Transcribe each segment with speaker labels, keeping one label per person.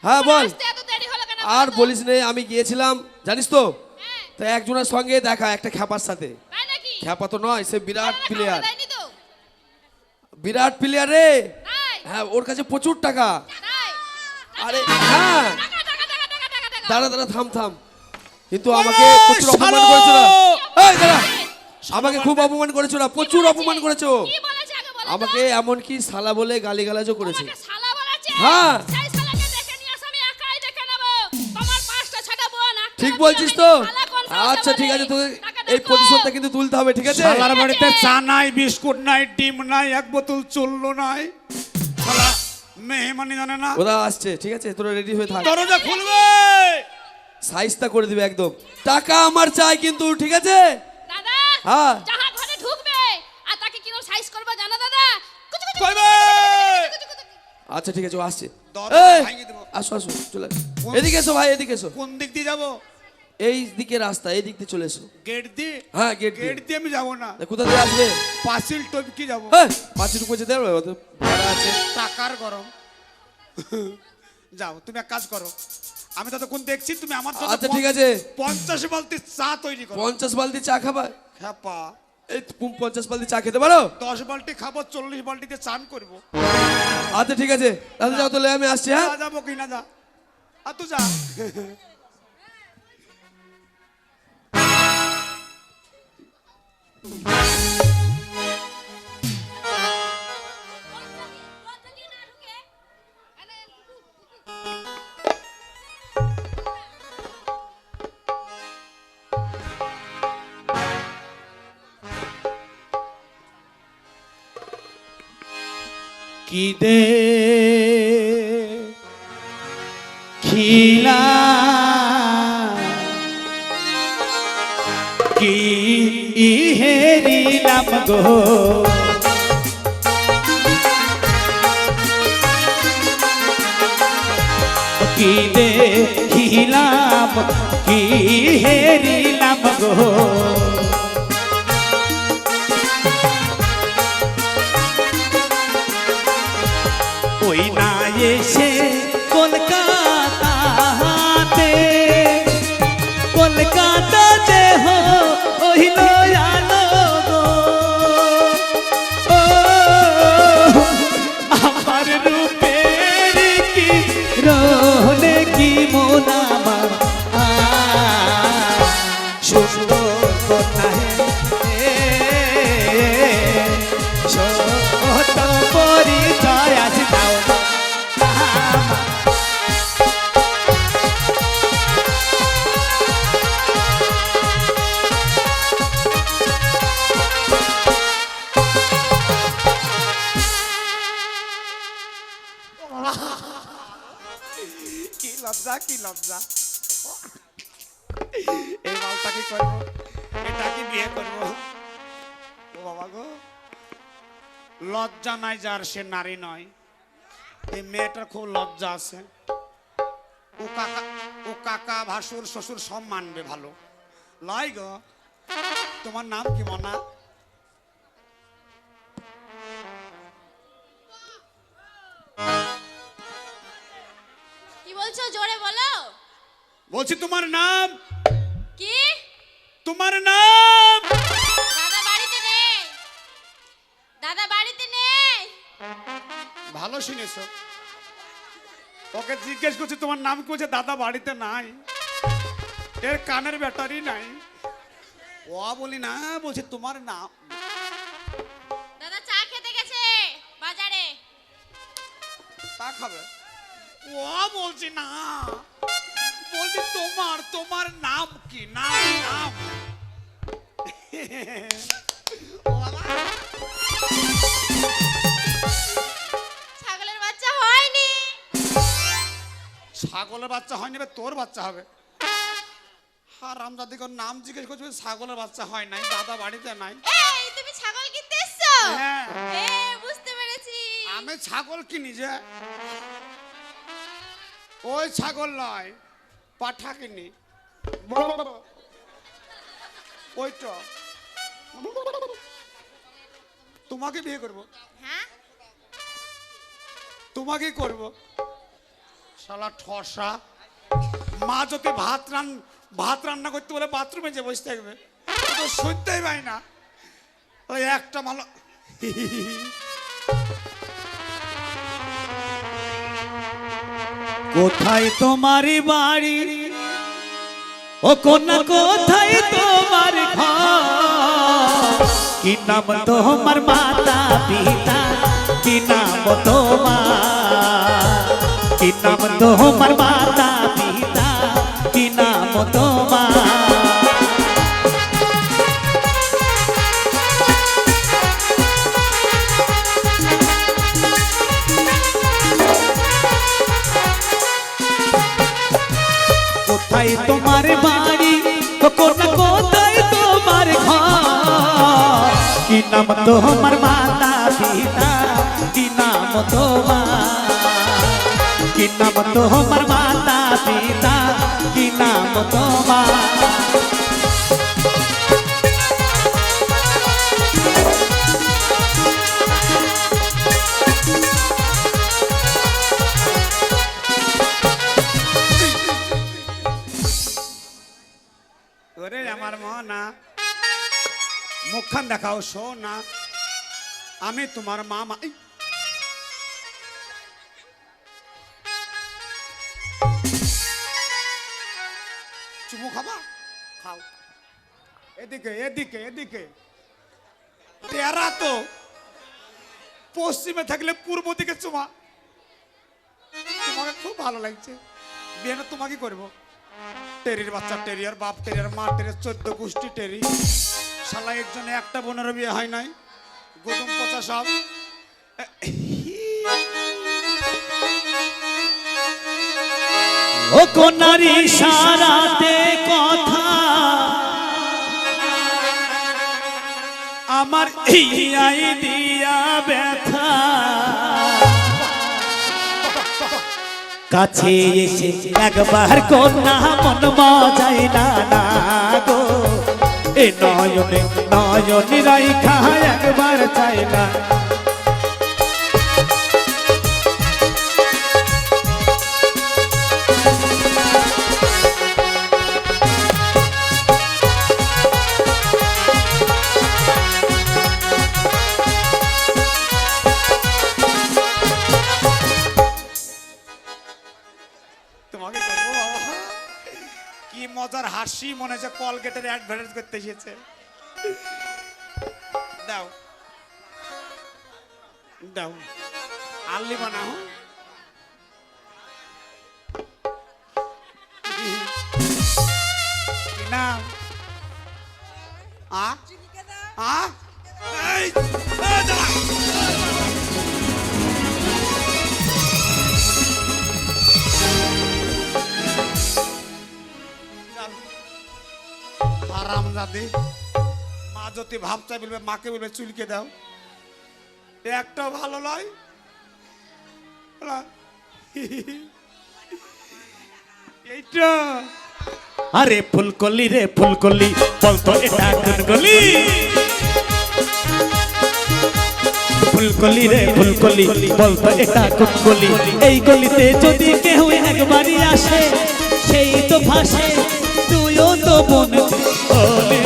Speaker 1: হ্যাঁ বল।
Speaker 2: আসতে এত দেরি হলো কেন?
Speaker 1: আর বলিস নে, আমি গিয়েছিলাম জানিস তো, তো একজনের সঙ্গে দেখা একটা খ্যাপার সাথে।
Speaker 2: তাই নাকি?
Speaker 1: খ্যাপা তো নয়, সে বিরাট
Speaker 2: খাওয়া
Speaker 1: প্লেয়ার,
Speaker 2: দেয়নি তো?
Speaker 1: বিরাট প্লেয়ার রে।
Speaker 2: তাই?
Speaker 1: হ্যাঁ, ওর কাছে প্রচুর টাকা।
Speaker 2: তাই?
Speaker 1: আরে হ্যাঁ,
Speaker 2: টাকা টাকা টাকা টাকা টাকা টাকা।
Speaker 1: দাঁড়া দাঁড়া, থাম থাম। কিন্তু আমাকে প্রচুর অপমান করেছো না। এই দাঁড়া, আমাকে খুব অপমান করেছো না, প্রচুর অপমান করেছো।
Speaker 2: কি বলেছে আগে বলো তো?
Speaker 1: আমাকে এমনকি শালা বলে গালিগালাজও করেছে।
Speaker 2: তোমাকে শালা বলেছে?
Speaker 1: হ্যাঁ।
Speaker 2: সেই শালাকে দেখে নিয়ে আসো, আমি একাই দেখে নেব। তোমার 5টা 6টা বোন, একটা
Speaker 1: ঠিক
Speaker 2: বিয়ে
Speaker 1: বলছিস
Speaker 2: হয়নি,
Speaker 1: তো?
Speaker 2: শালা কোন সাহসে
Speaker 1: আচ্ছা ঠিক
Speaker 2: বলে?
Speaker 1: আছে, তোকে
Speaker 2: টাকা
Speaker 1: এই
Speaker 2: দেখো।
Speaker 1: প্রতিশোধটা কিন্তু তুলতে হবে, ঠিক আছে?
Speaker 3: শালার বাড়িতে চা নাই, বিস্কুট নাই, ডিম নাই, এক বোতল চুল্লু নাই। শালা মেহমানি জানে না।
Speaker 1: ওরা আসছে, ঠিক আছে, তোরা রেডি হয়ে থাক।
Speaker 3: দরজা খুলবে।
Speaker 1: সাইজটা করে দিবে একদম। টাকা আমার চাই কিন্তু, ঠিক আছে?
Speaker 2: দাদা,
Speaker 1: হ্যাঁ।
Speaker 2: যাহা ঘরে ঢুকবে আর তাকে কিরকম সাইজ করবে জানো দাদা? কুচু কুচু
Speaker 3: কইবে।
Speaker 2: কুচু কুচু।
Speaker 1: আচ্ছা ঠিক আছে, ও আসছে।
Speaker 3: দরজা
Speaker 1: এই,
Speaker 3: ভাঙিয়ে দেবো।
Speaker 1: আসো আসো, চলে আসো। এদিকে এসো ভাই, এদিকে এসো।
Speaker 3: কোন দিক দিয়ে যাবো?
Speaker 1: এই দিকে রাস্তা, এই দিক দিয়ে চলে এসো।
Speaker 3: গেট দিয়ে?
Speaker 1: হ্যাঁ, গেট দিয়ে।
Speaker 3: গেট দিয়ে আমি যাবো না,
Speaker 1: কোথা দিয়ে আসবে?
Speaker 3: পাঁচিল টপকি যাবো।
Speaker 1: হ্যাঁ, পাঁচি ঢুকেছে দেবে, ভাড়া আছে।
Speaker 3: টাকার গরম। যাও, তুমি এক কাজ করো, আমি ততক্ষণ দেখছি, তুমি আমার জন্য
Speaker 1: আচ্ছা ঠিক আছে।
Speaker 3: 50 বালতি চা তৈরি করো।
Speaker 1: 50 বালতি চা খাবা?
Speaker 3: হ্যাঁ পা।
Speaker 1: এই 50 বালতি চা খেতে পারো?
Speaker 3: 10 বালতি খাবো, 40 বালতিতে চান করবো।
Speaker 1: আচ্ছা ঠিক আছে, তাহলে যাও, তাহলে আমি আসছি। হ্যাঁ,
Speaker 3: যাবো কিনা যা, আর তুই যা। কি দে খিলা কি হেরিলাম গো, কি দে খিলাম কি হেরিলাম গো, ওই না এসে কলকাতাতে, কলকাতাতে হইল আলো গো, ও আমার রূপের কি রোলে কি মোনামা সুন্দর কোথায় সত পরিচয় আছে দাও না। কি লজ্জা, কি লজ্জা। এই মালটা কি করবো, এটা কি বিয়ে করবো? ও বাবা গো, লজ্জা নাই যার সে নারী নয়। এই মেয়েটার খুব লজ্জা আছে। ও কাকা ভাসুর শ্বশুর সব মানবে ভালো। লাই গো, তোমার নাম কি মনা?
Speaker 2: কি বলছো, জোরে বলো।
Speaker 3: বলছি তোমার নাম
Speaker 2: কি?
Speaker 3: তোমার নাম?
Speaker 2: দাদা বাড়িতে নেই, দাদা বাড়িতে নেই।
Speaker 3: ভালো শুনেছো, ওকে জিজ্ঞেস করছি তোমার নাম কি, বলছে দাদা বাড়িতে নাই। এর কানের ব্যাটারি নাই। ও বলি না, বলছি তোমার নাম।
Speaker 2: দাদা চা খেতে গেছে বাজারে।
Speaker 3: তা খাবে? ও বলছি না, বলছি তোমার তোমার নাম কি, নাম নাম। ও বাবা।
Speaker 2: ছাগলের বাচ্চা হয়নি।
Speaker 3: ছাগলের বাচ্চা হয়নি, এবার তোর বাচ্চা হবে। হারামজাদি কোন নাম জিজ্ঞেস করছি, ছাগলের বাচ্চা হয় নাই, দাদা বাড়িতে নাই।
Speaker 2: এই তুমি ছাগল কিনতে এসছো?
Speaker 3: হ্যাঁ।
Speaker 2: বুঝতে পেরেছি।
Speaker 3: আমি ছাগল কিনি যে, ওই ছাগল নয়, পাঠা কিনি। ওইটা তোমাকে বিয়ে করব,
Speaker 2: হ্যাঁ,
Speaker 3: তোমাকে করব। শালা ঠসা। মা যদি ভাত রান্না করতে বলে বাথরুমে যে বসে থাকবে, ও তো শুনতেই পাই না। ওই একটা ভালো।
Speaker 4: কোথায় তোমার বাড়ি ও কোনা, কোথায় তোমার ঘর? কি নাম তোমার মাতা পিতা, কি নাম তোমার? কি নাম তোমার মাতা পিতা, কি নাম তোমার? কোথায় তোমার বাড়ি ও কোনা, কোথায় তোমার ঘর? কি নাম তোমার মাতা পিতা, কি নাম তোমার? কি নাম তোমার মাতা পিতা, কি নাম তোমার?
Speaker 3: ওরে আমার মনা, মুখখান দেখাও সোনা, আমি তোমার মামা। চুমু খাবা? খাও। এদিকে এদিকে এদিকে। তেরা তো পশ্চিমে থাকলে পূর্ব দিকে চুমা। তোমাকে খুব ভালো লাগছে। বিয়েটা তোমাকে করবো। টেরির বাচ্চা টেরিয়ার বাপ টেরিয়ার মা টেরিয়ার 14 গোষ্ঠী টেরি। শালা একজনে একটা বোনের বিয়ে হয় নাই। গৌতম পচা সব।
Speaker 4: ও কোনার ইশারাতে কথা আমার ইয়াই দিয়া ব্যথা, কাছে এসে একবার কন্যা মন মজাই না না গো, এ নয়নে নয়নি রাইখা একবার চাই না।
Speaker 3: তোমাকে করবো বাবা। কি মজার হাসি, মনে হচ্ছে কলগেটের অ্যাডভার্টাইজ করতে এসেছে। দাও দাও, আল্লি বানাও। কি নাম? আ আ এই দাঁড়া। হারামজাদে, মা যদি ভাবতে বলবে, মাকে বলবে চুলকে দাও। একটাও ভালো নয়। এইটা
Speaker 4: আরে ফুলকলি রে ফুলকলি, বলতো এটা কোন গলি? ফুলকলি রে ফুলকলি, বলতো এটা কোন গলি? এই গলিতে যদি কেউ একবারই আসে, সেই তো ভাসে তুইও তো মন বলি।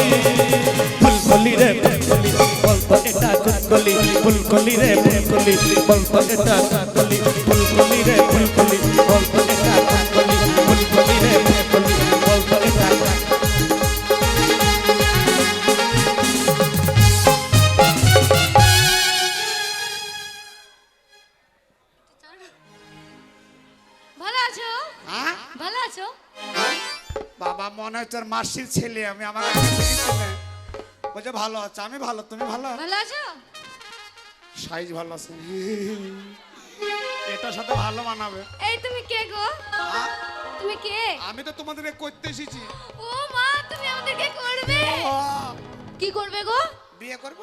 Speaker 4: ফুলকলি রে ফুলকলি, বলতো এটা কোন গলি? ফুলকলি রে ফুলকলি, বলতো এটা কোন গলি? ফুলকলি রে ফুলকলি, বলতো এটা কোন গলি? ফুলকলি রে ফুলকলি, বলতো এটা কোন?
Speaker 2: ভালো আছো?
Speaker 3: হ্যাঁ
Speaker 2: ভালো আছো?
Speaker 3: বাবা, মনে হচ্ছে ওর মাসির ছেলে। আমি আমার বলছে ভালো আছে। আমি ভালো, তুমি ভালো?
Speaker 2: ভালো আছো?
Speaker 3: সাইজ ভালো আছে। এটার সাথে ভালো মানাবে।
Speaker 2: এই তুমি কে গো?
Speaker 3: হ্যাঁ?
Speaker 2: তুমি কে?
Speaker 3: আমি তো তোমাদের করতে এসেছি।
Speaker 2: ও মা, তুমি আমাদেরকে করবে? কি করবে গো?
Speaker 3: বিয়ে করব।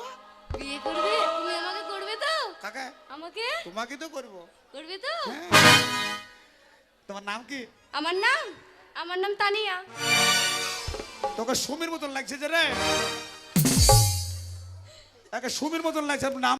Speaker 2: বিয়ে করবে? তুমি আমাকে করবে তো?
Speaker 3: কাকা,
Speaker 2: আমাকে
Speaker 3: তোমাকে তো করব।
Speaker 2: করবে তো?
Speaker 3: তোমার নাম কি?
Speaker 2: আমার নাম তানিয়া।
Speaker 3: তোকে সুমির মতন লাগছে যে রে। একে সুমির মতন লাগছে। নাম